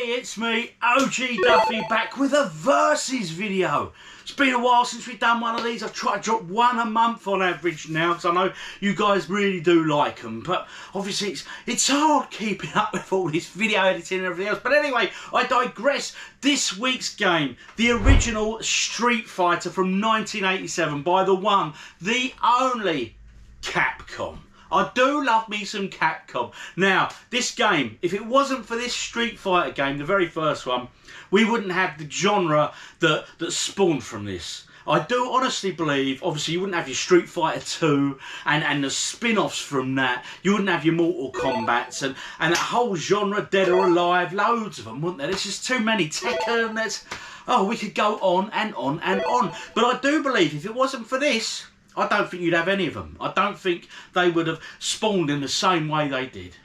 it's me, OGDuffy, back with a Versus video. It's been a while since we've done one of these. I've tried to drop one a month on average now, because I know you guys really do like them. But obviously it's hard keeping up with all this video editing and everything else. But anyway, I digress. This week's game, the original Street Fighter from 1987 by the one, the only Capcom. I do love me some Capcom. Now, this game, if it wasn't for this Street Fighter game, the very first one, we wouldn't have the genre that spawned from this. I do honestly believe, obviously you wouldn't have your Street Fighter 2 and the spin-offs from that. You wouldn't have your Mortal Kombats and that whole genre, Dead or Alive, loads of them, wouldn't there? There's just too many. Tekken, there's... Oh, we could go on and on and on. But I do believe if it wasn't for this, I don't think you'd have any of them. I don't think they would have spawned in the same way they did.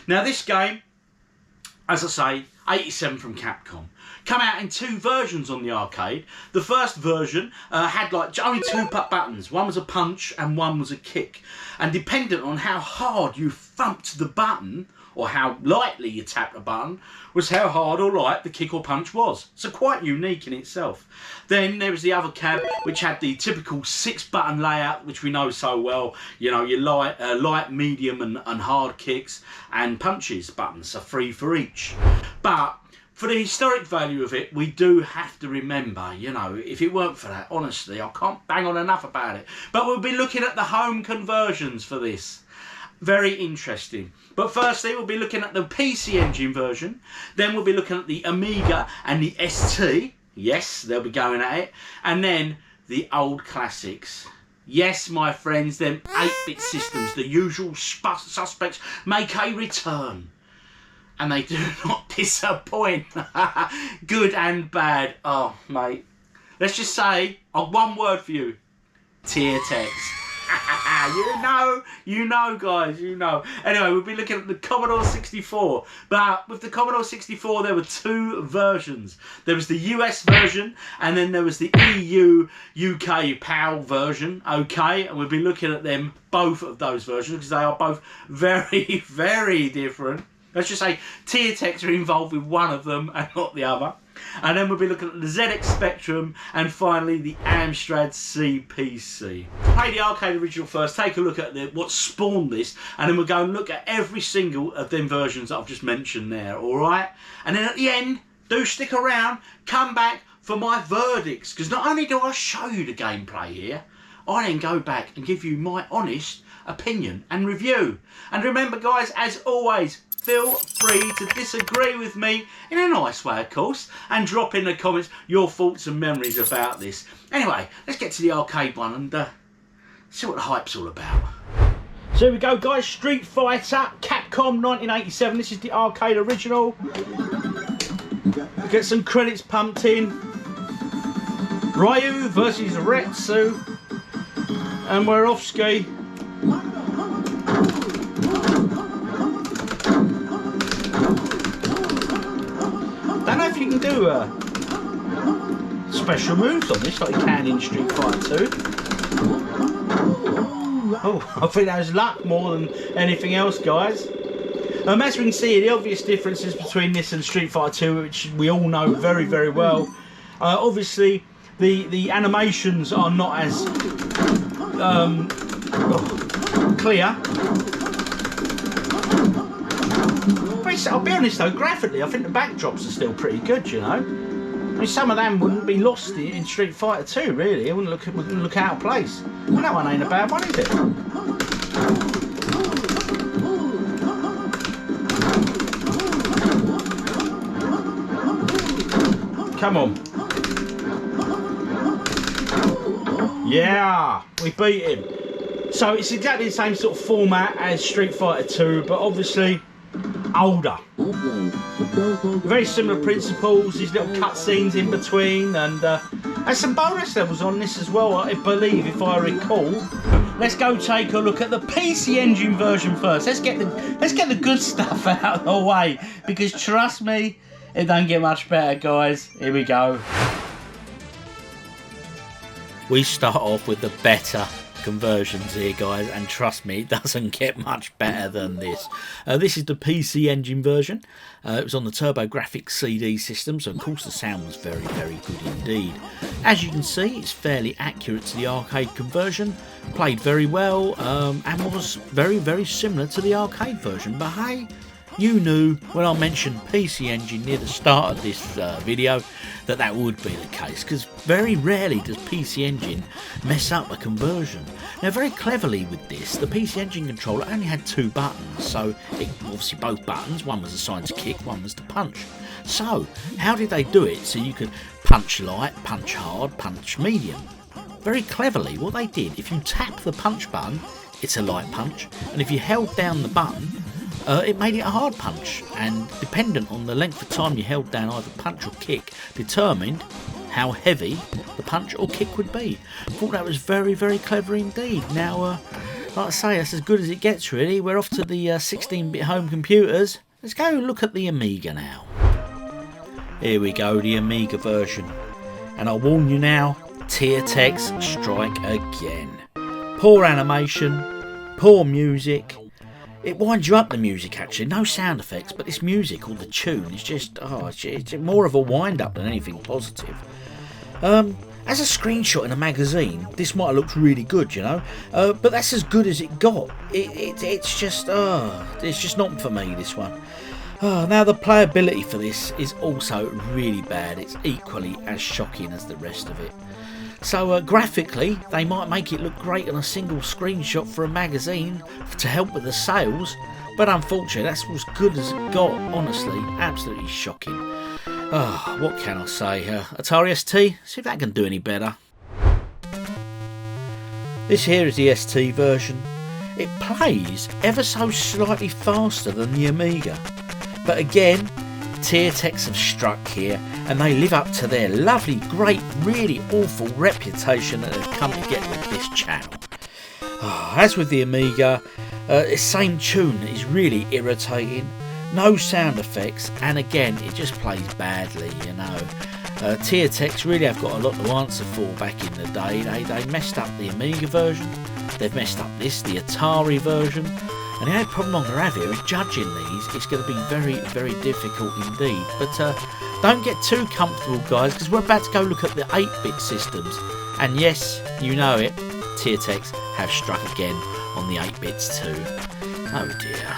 Now this game, as I say, 87 from Capcom. Come out in two versions on the arcade. The first version had like only two buttons. One was a punch and one was a kick. And dependent on how hard you thumped the button, or how lightly you tapped the button, was how hard or light the kick or punch was. So quite unique in itself. Then there was the other cab, which had the typical 6-button layout, which we know so well. You know, your light, medium and hard kicks and punches buttons, so 3 for each. But for the historic value of it, we do have to remember, you know, if it weren't for that, honestly, I can't bang on enough about it. But we'll be looking at the home conversions for this. Very interesting. But firstly, we'll be looking at the PC Engine version. Then we'll be looking at the Amiga and the ST. Yes, they'll be going at it. And then the old classics. Yes, my friends, them 8-bit systems, the usual suspects, make a return. And they do not disappoint. Good and bad. Oh, mate. Let's just say, one word for you. Tier text. you know guys, you know. Anyway, we'll be looking at the Commodore 64. But with the Commodore 64 there were two versions. There was the US version and then there was the EU UK PAL version. Okay, and we'll be looking at them, both of those versions, because they are both very, very different. Let's just say tier techs are involved with one of them and not the other. And then we'll be looking at the ZX Spectrum and finally the Amstrad CPC. Play the arcade original first, take a look at what spawned this, and then we'll go and look at every single of them versions that I've just mentioned there, alright? And then at the end, do stick around, come back for my verdicts, because not only do I show you the gameplay here, I then go back and give you my honest opinion and review. And remember guys, as always, feel free to disagree with me in a nice way, of course, and drop in the comments your thoughts and memories about this. Anyway, let's get to the arcade one and see what the hype's all about. So here we go, guys. Street Fighter, Capcom 1987. This is the arcade original. Get some credits pumped in. Ryu versus Retsu. And we're off ski. I don't know if you can do special moves on this like you can in Street Fighter 2. Oh, I think that was luck more than anything else, guys. As we can see, the obvious differences between this and Street Fighter 2, which we all know very, very well. Obviously, the animations are not as clear. I'll be honest though, graphically I think the backdrops are still pretty good, you know. I mean, some of them wouldn't be lost in Street Fighter 2 really. It wouldn't look out of place. Well, that one ain't a bad one, is it? Come on. Yeah, we beat him. So it's exactly the same sort of format as Street Fighter 2, but obviously older. Very similar principles, these little cutscenes in between, and there's some bonus levels on this as well, I believe, if I recall. Let's go take a look at the PC Engine version first. Let's get the good stuff out of the way, because trust me, it don't get much better, guys. Here we go. We start off with the better conversions here, guys, and trust me, it doesn't get much better than this. This is the PC Engine version. It was on the TurboGrafx CD system, so of course the sound was very, very good indeed. As you can see, it's fairly accurate to the arcade conversion, played very well, and was very, very similar to the arcade version. But hey, you knew when I mentioned PC Engine near the start of this video that would be the case, because very rarely does PC Engine mess up a conversion. Now, very cleverly with this, the PC Engine controller only had 2 buttons, so obviously both buttons, one was assigned to kick, one was to punch. So how did they do it so you could punch light, punch hard, punch medium? Very cleverly, what they did, if you tap the punch button, it's a light punch, and if you held down the button, it made it a hard punch, and dependent on the length of time you held down either punch or kick determined how heavy the punch or kick would be. I thought that was very, very clever indeed. Now, like I say, that's as good as it gets really. We're off to the 16-bit home computers. Let's go look at the Amiga now. Here we go, the Amiga version. And I'll warn you now, tear text strike again. Poor animation, poor music. It winds you up, the music actually, no sound effects, but this music or the tune is just, it's more of a wind up than anything positive. As a screenshot in a magazine, this might have looked really good, you know, but that's as good as it got. It's just not for me, this one. Now the playability for this is also really bad. It's equally as shocking as the rest of it. So graphically, they might make it look great on a single screenshot for a magazine to help with the sales, but unfortunately that's as good as it got, honestly. Absolutely shocking. What can I say? Atari ST, see if that can do any better. This here is the ST version. It plays ever so slightly faster than the Amiga, but again, tear techs have struck here, and they live up to their lovely, great, really awful reputation that they've come to get with this channel. As with the Amiga, the same tune is really irritating, no sound effects, and again it just plays badly, you know. Tear techs really have got a lot to answer for back in the day. They messed up the Amiga version, they've messed up the Atari version. And the only problem I'm going to have here is judging these. It's going to be very, very difficult indeed. But don't get too comfortable, guys, because we're about to go look at the 8-bit systems. And yes, you know it, tear techs have struck again on the 8-bits too. Oh dear.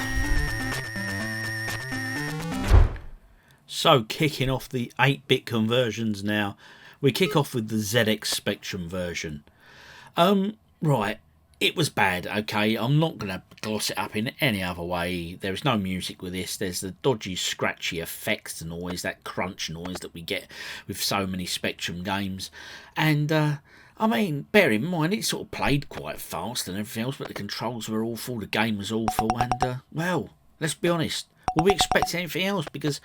So, kicking off the 8-bit conversions now. We kick off with the ZX Spectrum version. Right. It was bad, okay, I'm not going to gloss it up in any other way. There is no music with this. There's the dodgy, scratchy effects noise, that crunch noise that we get with so many Spectrum games. And, I mean, bear in mind, it sort of played quite fast and everything else, but the controls were awful, the game was awful, and, well, let's be honest, will we expect anything else? Because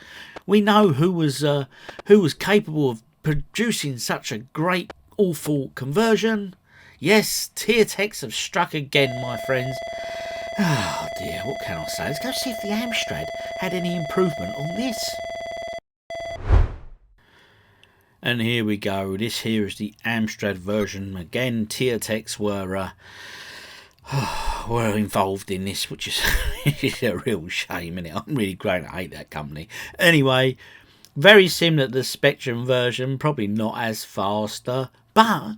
we know who was capable of producing such a great, awful conversion. Yes, tear techs have struck again, my friends. Oh dear, what can I say? Let's go see if the Amstrad had any improvement on this. And here we go. This here is the Amstrad version. Again, tear techs were involved in this, which is a real shame, isn't it? I'm really growing to hate that company. Anyway, very similar to the Spectrum version, probably not as faster, but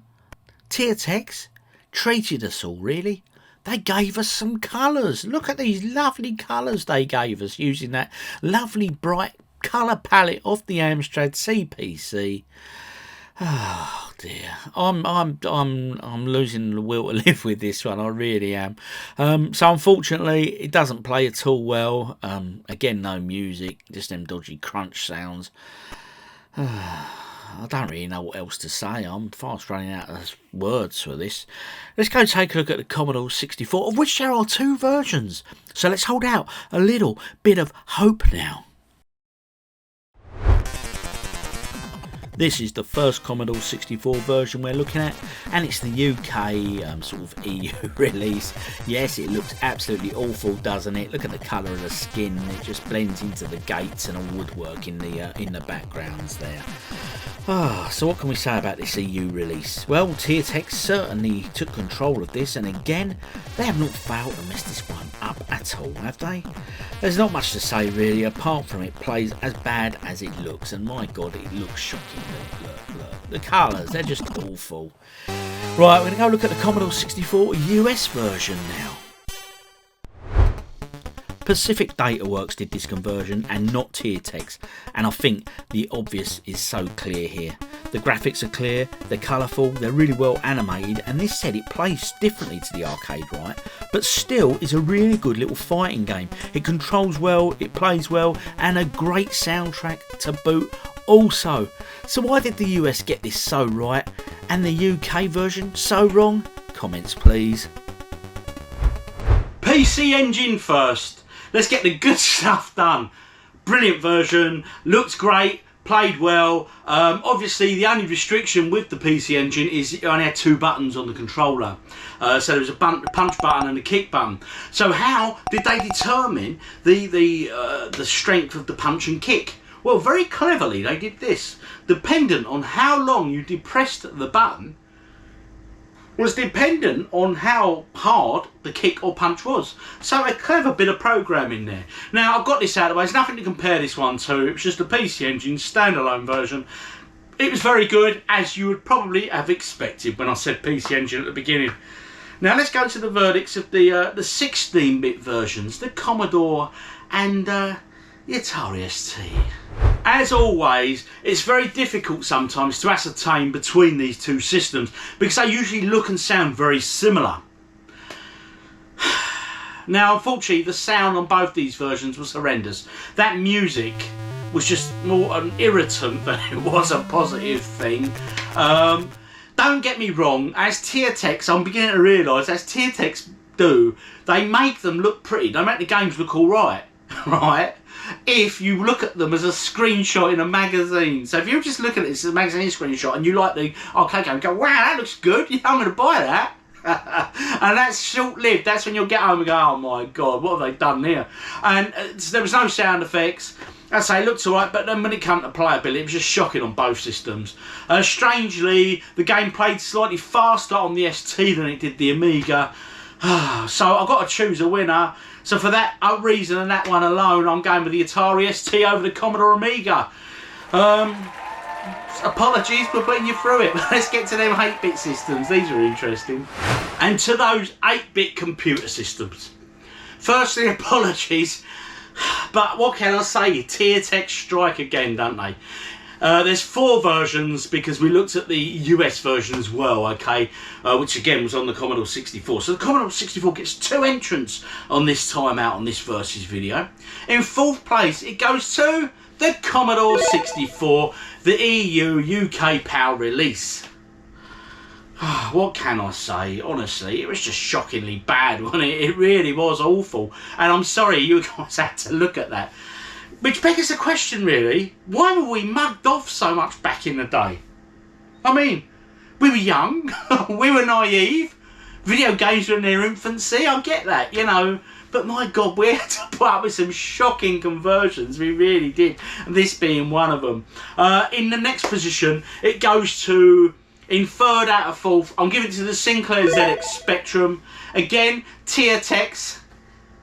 tear techs treated us all, really. They gave us some colours. Look at these lovely colours they gave us using that lovely bright colour palette of the Amstrad CPC. Oh dear, I'm losing the will to live with this one. I really am. So unfortunately, it doesn't play at all well. Again, no music, just them dodgy crunch sounds. I don't really know what else to say. I'm fast running out of words for this. Let's go take a look at the Commodore 64, of which there are 2 versions. So let's hold out a little bit of hope now. This is the first Commodore 64 version we're looking at, and it's the UK sort of EU release. Yes, it looks absolutely awful, doesn't it? Look at the colour of the skin. It just blends into the gates and a woodwork in the backgrounds there. So what can we say about this EU release? Well, Tiertex certainly took control of this, and again, they have not failed to mess this one up at all, have they? There's not much to say really, apart from it plays as bad as it looks, and my god, it looks shocking. Look. The colours, they're just awful. Right, we're going to go look at the Commodore 64 US version now. Pacific DataWorks did this conversion and not Tiertex, and I think the obvious is so clear here. The graphics are clear, they're colourful, they're really well animated, and this said it plays differently to the arcade, right? But still is a really good little fighting game. It controls well, it plays well, and a great soundtrack to boot also. So why did the US get this so right and the UK version so wrong? Comments please. PC Engine first. Let's get the good stuff done. Brilliant version, looks great, played well. Obviously the only restriction with the PC Engine is it only had 2 buttons on the controller. So there was a punch button and a kick button. So how did they determine the strength of the punch and kick? Well, very cleverly they did this. Dependent on how long you depressed the button was dependent on how hard the kick or punch was. So a clever bit of programming there. Now I've got this out of the way, there's nothing to compare this one to, it was just a PC Engine standalone version. It was very good, as you would probably have expected when I said PC Engine at the beginning. Now let's go to the verdicts of the 16-bit versions, the Commodore and the Atari ST. As always, it's very difficult sometimes to ascertain between these two systems because they usually look and sound very similar. Now, unfortunately, the sound on both these versions was horrendous. That music was just more an irritant than it was a positive thing. Don't get me wrong, as Tiertex, I'm beginning to realise, as Tiertex do, they make them look pretty. They make the games look alright, right? If you look at them as a screenshot in a magazine. So if you just look at it as a magazine screenshot and you like the arcade game and go, wow, that looks good, I'm going to buy that. And that's short-lived. That's when you'll get home and go, oh my god, what have they done here? And there was no sound effects. I say it looked alright, but then when it came to playability, it was just shocking on both systems. Strangely, the game played slightly faster on the ST than it did the Amiga. So I've got to choose a winner. So for that reason and that one alone, I'm going with the Atari ST over the Commodore Amiga. Apologies for putting you through it, but let's get to them 8-bit systems. These are interesting. And to those 8-bit computer systems. Firstly, apologies, but what can I say? Tiertex strike again, don't they? There's 4 versions because we looked at the US version as well, okay, which again was on the Commodore 64. So the Commodore 64 gets 2 entrants on this time out on this versus video. In 4th place, it goes to the Commodore 64, the EU UK PAL release. What can I say? Honestly, it was just shockingly bad, wasn't it? It really was awful. And I'm sorry you guys had to look at that. Which begs the question, really, why were we mugged off so much back in the day? I mean, we were young, we were naive, video games were in their infancy, I get that, you know, but my god, we had to put up with some shocking conversions, we really did, and this being one of them. In the next position, it goes to, in 3rd out of 4th, I'm giving it to the Sinclair ZX Spectrum. Again, Tiertex.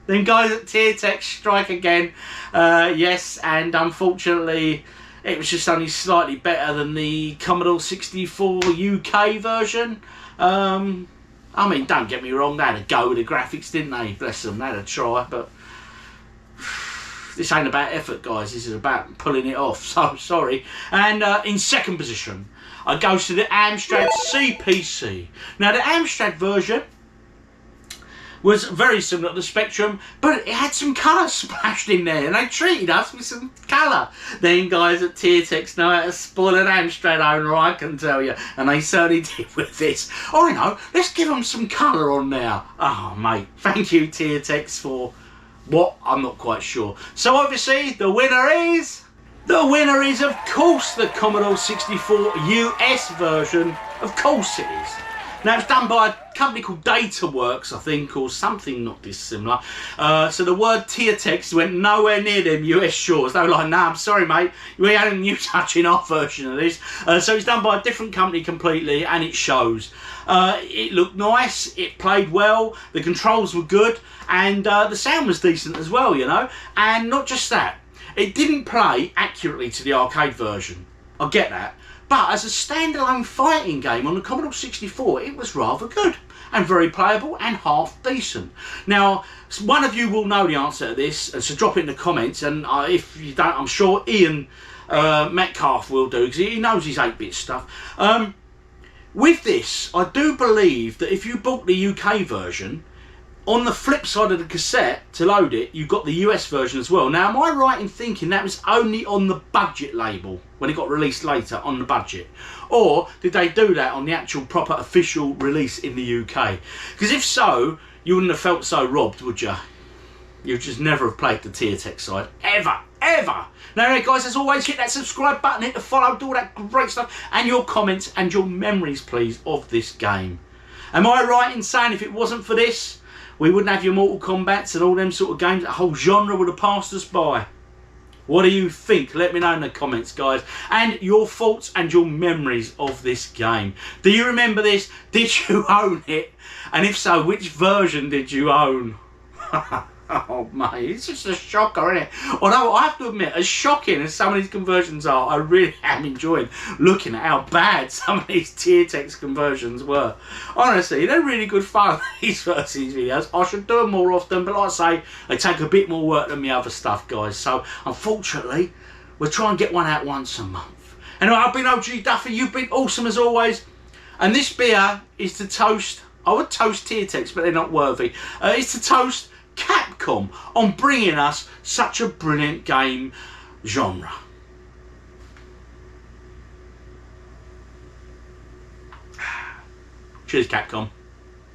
Them guys at Tiertex strike again. Yes, and unfortunately it was just only slightly better than the Commodore 64 UK version. I mean, don't get me wrong, they had a go with the graphics, didn't they? Bless them, they had a try, but this ain't about effort, guys, this is about pulling it off, so sorry. And in 2nd position, I go to the Amstrad CPC. Now the Amstrad version was very similar to the Spectrum, but it had some colour splashed in there, and they treated us with some colour. Then guys at Tiertex know how to spoil an Amstrad owner, I can tell you, and they certainly did with this. Oh, I know, let's give them some colour on there. Oh, mate, thank you Tiertex for what? I'm not quite sure. So obviously, the winner is, of course, the Commodore 64 US version. Of course it is. Now it's done by a company called DataWorks, I think, or something not dissimilar. So the word tier text went nowhere near them US shores. They were like, nah, I'm sorry mate, we ain't you touching our version of this. So it's done by a different company completely, and it shows. It looked nice, it played well, the controls were good, and the sound was decent as well, you know. And not just that, it didn't play accurately to the arcade version. I get that. But as a standalone fighting game on the Commodore 64, it was rather good and very playable and half decent. Now, one of you will know the answer to this, so drop it in the comments, and if you don't, I'm sure Ian Metcalf will do, because he knows his 8-bit stuff. With this, I do believe that if you bought the UK version, on the flip side of the cassette, to load it, you got the US version as well. Now, am I right in thinking that was only on the budget label when it got released later on the budget? Or did they do that on the actual proper official release in the UK? Because if so, you wouldn't have felt so robbed, would you? You'd just never have played the tier text side. Ever. Ever. Now, anyway, guys, as always, hit that subscribe button, hit the follow, do all that great stuff, and your comments and your memories, please, of this game. Am I right in saying if it wasn't for this, we wouldn't have your Mortal Kombats and all them sort of games? That whole genre would have passed us by. What do you think? Let me know in the comments, guys. And your thoughts and your memories of this game. Do you remember this? Did you own it? And if so, which version did you own? Oh, mate, it's just a shocker, isn't it? Although, I have to admit, as shocking as some of these conversions are, I really am enjoying looking at how bad some of these tier text conversions were. Honestly, they're really good fun, these versus videos. I should do them more often, but like I say, they take a bit more work than the other stuff, guys. So, unfortunately, we'll try and get one out once a month. Anyway, I've been OGDuffy, you've been awesome as always. And this beer is to toast, I would toast tier text, but they're not worthy. It's to toast Capcom on bringing us such a brilliant game genre. Cheers, Capcom.